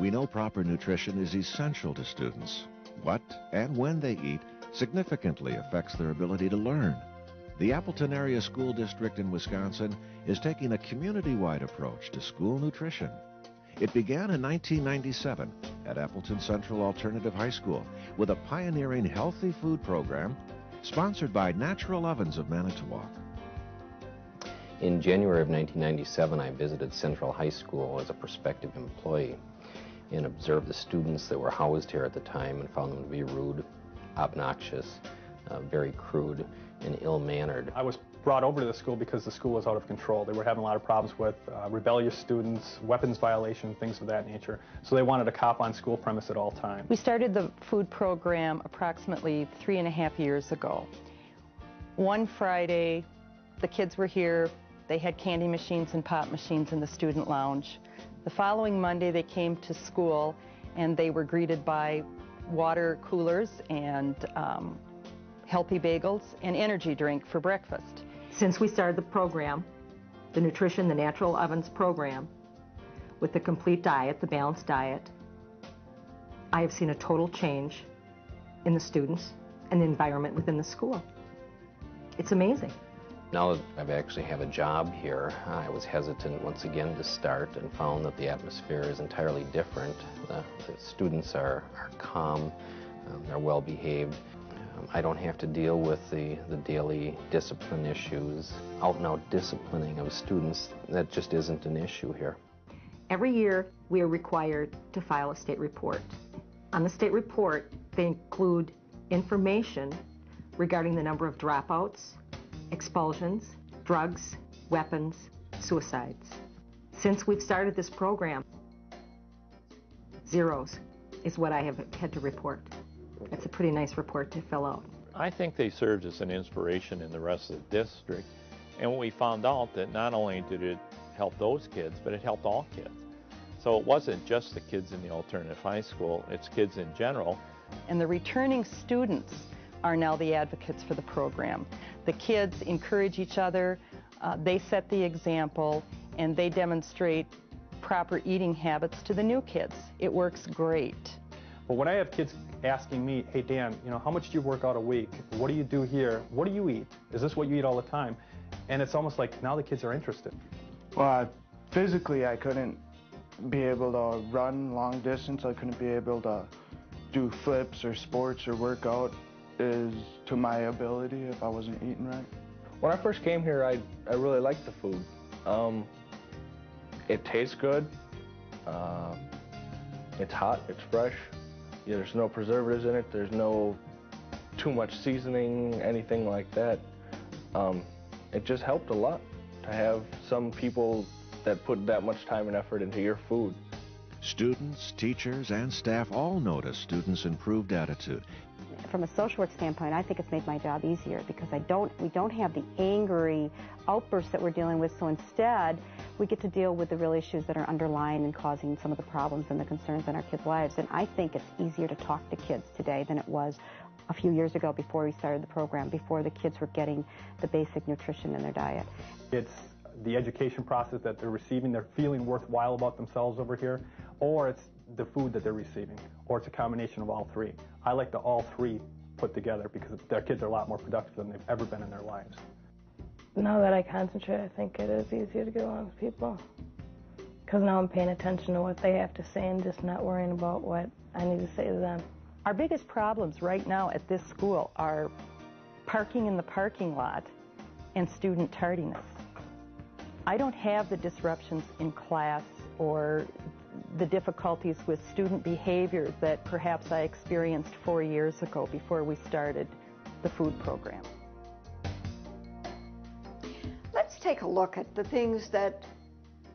We know proper nutrition is essential to students. What and when they eat significantly affects their ability to learn. The Appleton Area School District in Wisconsin is taking a community-wide approach to school nutrition. It began in 1997 at Appleton Central Alternative High School with a pioneering healthy food program sponsored by Natural Ovens of Manitowoc. In January of 1997, I visited Central High School as a prospective employee and observed the students that were housed here at the time and found them to be rude, obnoxious, very crude, and ill-mannered. I was brought over to the school because the school was out of control. They were having a lot of problems with rebellious students, weapons violation, things of that nature. So they wanted a cop on school premise at all times. We started the food program approximately 3.5 years ago. One Friday, the kids were here. They had candy machines and pop machines in the student lounge. The following Monday, they came to school and they were greeted by water coolers and healthy bagels and energy drink for breakfast. Since we started the program, the Nutrition, the Natural Ovens program, with the complete diet, the balanced diet, I have seen a total change in the students and the environment within the school. It's amazing. Now that I actually have a job here, I was hesitant once again to start and found that the atmosphere is entirely different. The students are calm, they're well behaved. I don't have to deal with the daily discipline issues, out-and-out disciplining of students. That just isn't an issue here. Every year, we are required to file a state report. On the state report, they include information regarding the number of dropouts, expulsions, drugs, weapons, suicides. Since we've started this program, zeros is what I have had to report. It's a pretty nice report to fill out. I think they served as an inspiration in the rest of the district. And we found out that not only did it help those kids, but it helped all kids. So it wasn't just the kids in the alternative high school, it's kids in general. And the returning students are now the advocates for the program. The kids encourage each other, they set the example, and they demonstrate proper eating habits to the new kids. It works great. But when I have kids asking me, hey Dan, how much do you work out a week? What do you do here? What do you eat? Is this what you eat all the time? And it's almost like now the kids are interested. Well, physically I couldn't be able to run long distance. I couldn't be able to do flips or sports or work out is to my ability if I wasn't eating right. When I first came here, I really liked the food. It tastes good. It's hot, it's fresh. There's no preservatives in it. There's no too much seasoning, anything like that. It just helped a lot to have some people that put that much time and effort into your food. Students, teachers, and staff all notice students' improved attitude. From a social work standpoint, I think it's made my job easier because we don't have the angry outbursts that we're dealing with, so instead we get to deal with the real issues that are underlying and causing some of the problems and the concerns in our kids' lives. And I think it's easier to talk to kids today than it was a few years ago before we started the program, before the kids were getting the basic nutrition in their diet. It's the education process that they're receiving, they're feeling worthwhile about themselves over here, or it's the food that they're receiving, or it's a combination of all three. I like the all three put together because their kids are a lot more productive than they've ever been in their lives. Now that I concentrate, I think it is easier to get along with people because now I'm paying attention to what they have to say and just not worrying about what I need to say to them. Our biggest problems right now at this school are parking in the parking lot and student tardiness. I don't have the disruptions in class or the difficulties with student behavior that perhaps I experienced 4 years ago before we started the food program. Let's take a look at the things that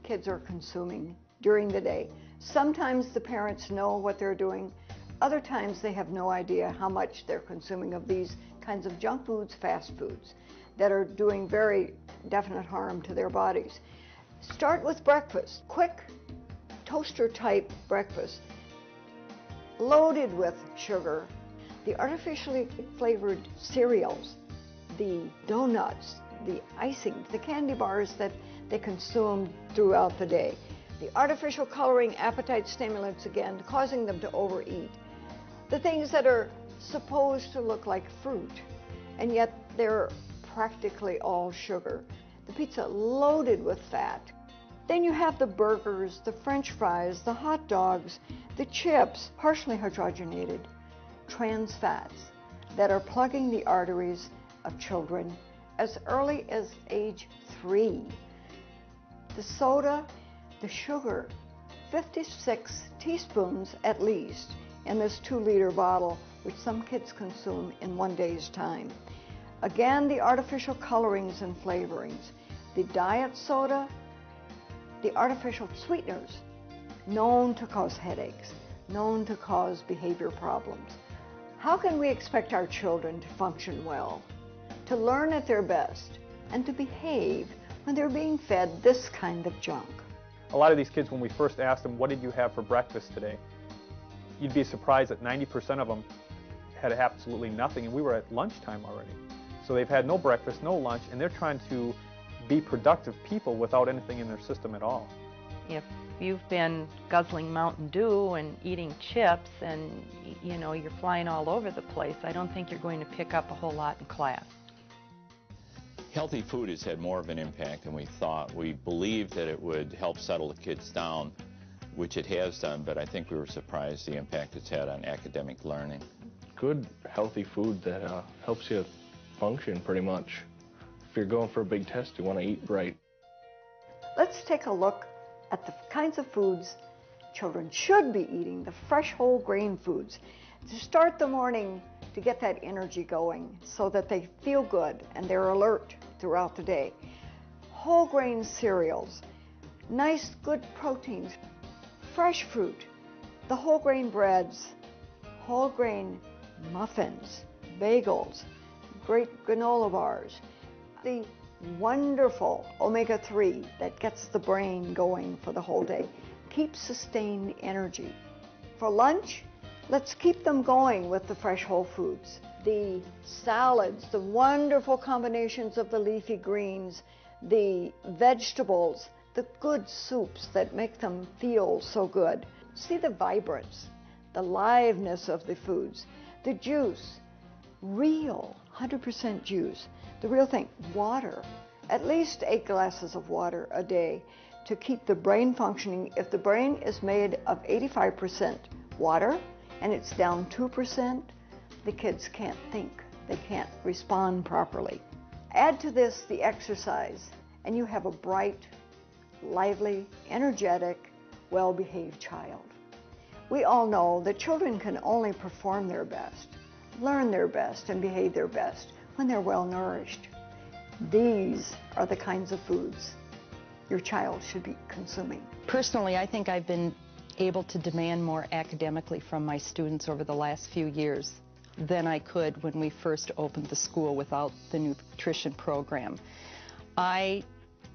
kids are consuming during the day. Sometimes the parents know what they're doing. Other times they have no idea how much they're consuming of these kinds of junk foods, fast foods, that are doing very definite harm to their bodies. Start with breakfast. Quick, toaster-type breakfast, loaded with sugar, the artificially flavored cereals, the donuts, the icing, the candy bars that they consume throughout the day. The artificial coloring, appetite stimulants again, causing them to overeat. The things that are supposed to look like fruit, and yet they're practically all sugar. The pizza loaded with fat. Then you have the burgers, the French fries, the hot dogs, the chips, partially hydrogenated, trans fats that are plugging the arteries of children as early as age 3. The soda, the sugar, 56 teaspoons at least in this 2-liter bottle, which some kids consume in one day's time. Again, the artificial colorings and flavorings, the diet soda, the artificial sweeteners, known to cause headaches, known to cause behavior problems. How can we expect our children to function well, to learn at their best, and to behave when they're being fed this kind of junk? A lot of these kids, when we first asked them, what did you have for breakfast today? You'd be surprised that 90% of them had absolutely nothing, and we were at lunchtime already. So they've had no breakfast, no lunch, and they're trying to be productive people without anything in their system at all. If you've been guzzling Mountain Dew and eating chips and you're flying all over the place, I don't think you're going to pick up a whole lot in class. Healthy food has had more of an impact than we thought. We believed that it would help settle the kids down, which it has done, but I think we were surprised the impact it's had on academic learning. Good, healthy food that helps you function pretty much. If you're going for a big test, you want to eat right. Let's take a look at the kinds of foods children should be eating, the fresh whole grain foods, to start the morning, to get that energy going so that they feel good and they're alert throughout the day. Whole grain cereals, nice good proteins, fresh fruit, the whole grain breads, whole grain muffins, bagels, great granola bars, the wonderful omega-3 that gets the brain going for the whole day, keeps sustained energy. For lunch, let's keep them going with the fresh whole foods, the salads, the wonderful combinations of the leafy greens, the vegetables, the good soups that make them feel so good. See the vibrance, the liveness of the foods, the juice, real 100% juice, the real thing, water, at least 8 glasses of water a day to keep the brain functioning. If the brain is made of 85% water and it's down 2%, the kids can't think, they can't respond properly. Add to this the exercise, and you have a bright, lively, energetic, well-behaved child. We all know that children can only perform their best, learn their best, and behave their best when they're well nourished. These are the kinds of foods your child should be consuming. Personally, I think I've been able to demand more academically from my students over the last few years than I could when we first opened the school without the nutrition program. I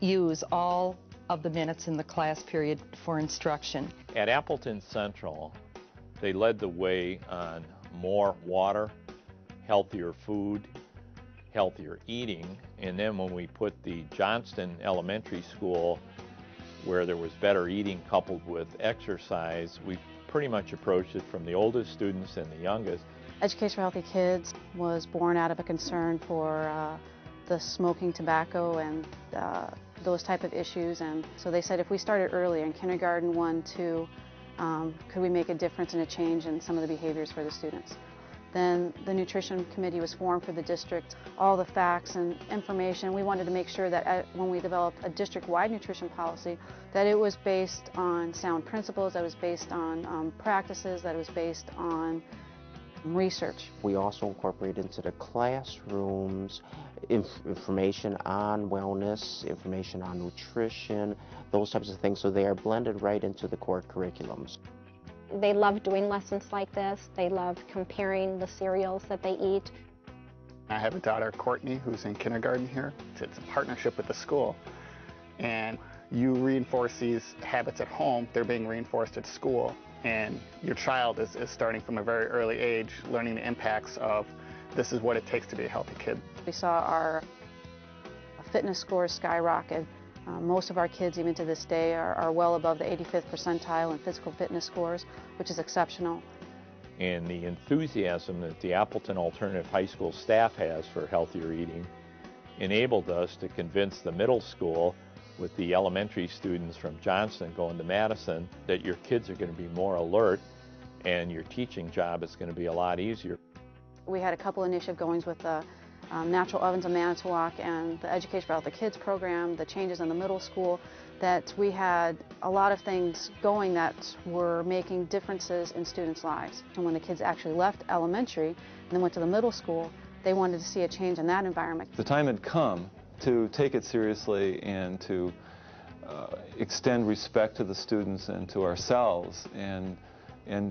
use all of the minutes in the class period for instruction. At Appleton Central, they led the way on more water, healthier food, healthier eating, and then when we put the Johnston Elementary School, where there was better eating coupled with exercise, we pretty much approached it from the oldest students and the youngest. Education for Healthy Kids was born out of a concern for the smoking tobacco and those type of issues, and so they said if we started early in kindergarten 1, 2, could we make a difference and a change in some of the behaviors for the students. Then the nutrition committee was formed for the district, all the facts and information. We wanted to make sure that when we developed a district-wide nutrition policy, that it was based on sound principles, that it was based on practices, that it was based on research. We also incorporate into the classrooms information on wellness, information on nutrition, those types of things, so they are blended right into the core curriculums. They love doing lessons like this. They love comparing the cereals that they eat. I have a daughter, Courtney, who's in kindergarten here. It's a partnership with the school. And you reinforce these habits at home, they're being reinforced at school. And your child is starting from a very early age, learning the impacts of this is what it takes to be a healthy kid. We saw our fitness scores skyrocket Most of our kids, even to this day, are well above the 85th percentile in physical fitness scores, which is exceptional. And the enthusiasm that the Appleton Alternative High School staff has for healthier eating enabled us to convince the middle school, with the elementary students from Johnston going to Madison, that your kids are going to be more alert and your teaching job is going to be a lot easier. We had a couple initiative goings with the Natural Ovens of Manitowoc and the Education for Healthy Kids program, the changes in the middle school, that we had a lot of things going that were making differences in students' lives. And when the kids actually left elementary and then went to the middle school, they wanted to see a change in that environment. The time had come to take it seriously and to extend respect to the students and to ourselves and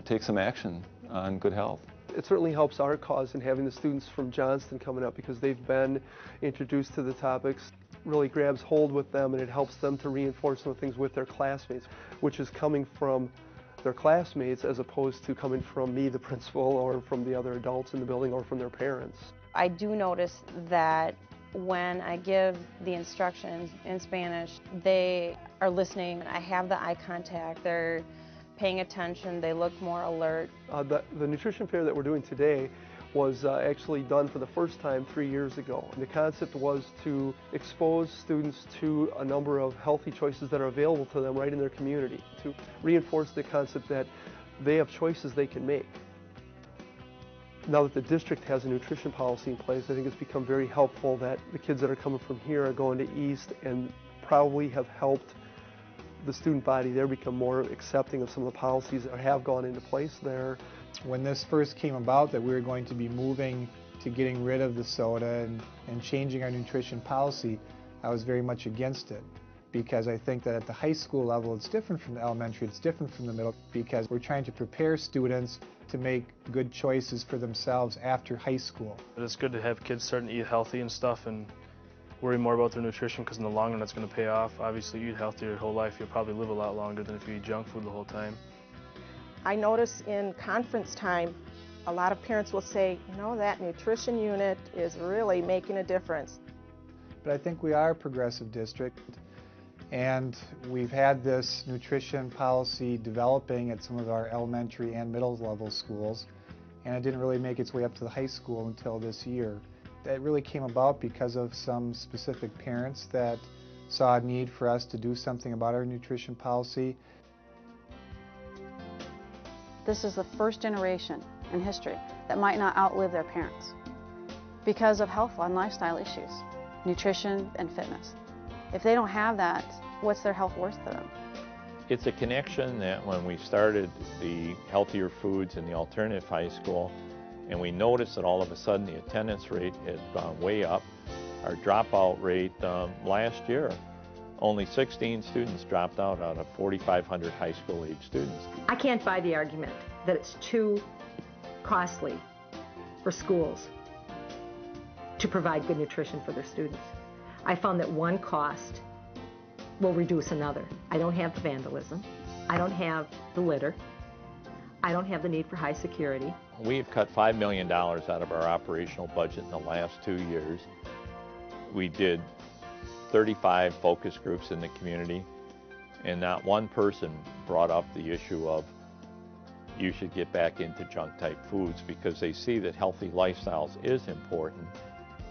take some action on good health. It certainly helps our cause in having the students from Johnston coming up, because they've been introduced to the topics, really grabs hold with them, and it helps them to reinforce some things with their classmates, which is coming from their classmates as opposed to coming from me, the principal, or from the other adults in the building, or from their parents. I do notice that when I give the instructions in Spanish, they are listening. I have the eye contact. They're paying attention. They look more alert. The nutrition fair that we're doing today was actually done for the first time 3 years ago. And the concept was to expose students to a number of healthy choices that are available to them right in their community, to reinforce the concept that they have choices they can make. Now that the district has a nutrition policy in place, I think it's become very helpful that the kids that are coming from here are going to East and probably have helped the student body there become more accepting of some of the policies that have gone into place there. When this first came about, that we were going to be moving to getting rid of the soda and changing our nutrition policy, I was very much against it, because I think that at the high school level it's different from the elementary, it's different from the middle, because we're trying to prepare students to make good choices for themselves after high school. It's good to have kids starting to eat healthy and stuff and worry more about their nutrition, because in the long run that's going to pay off. Obviously, you eat healthy your whole life, you'll probably live a lot longer than if you eat junk food the whole time. I notice in conference time, a lot of parents will say, you know, that nutrition unit is really making a difference. But I think we are a progressive district, and we've had this nutrition policy developing at some of our elementary and middle level schools, and it didn't really make its way up to the high school until this year. That really came about because of some specific parents that saw a need for us to do something about our nutrition policy. This is the first generation in history that might not outlive their parents because of health and lifestyle issues, nutrition and fitness. If they don't have that, what's their health worth to them? It's a connection that when we started the healthier foods in the alternative high school, and we noticed that all of a sudden the attendance rate had gone way up. Our dropout rate last year, only 16 students dropped out of 4,500 high school age students. I can't buy the argument that it's too costly for schools to provide good nutrition for their students. I found that one cost will reduce another. I don't have the vandalism. I don't have the litter. I don't have the need for high security. We've cut $5 million out of our operational budget in the last 2 years. We did 35 focus groups in the community, and not one person brought up the issue of you should get back into junk type foods, because they see that healthy lifestyles is important.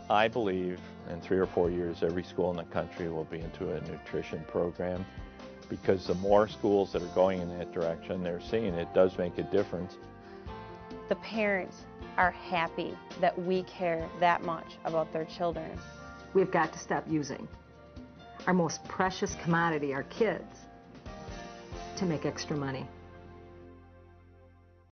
I believe in 3 or 4 years every school in the country will be into a nutrition program, because the more schools that are going in that direction, they're seeing it does make a difference. The parents are happy that we care that much about their children. We've got to stop using our most precious commodity, our kids, to make extra money.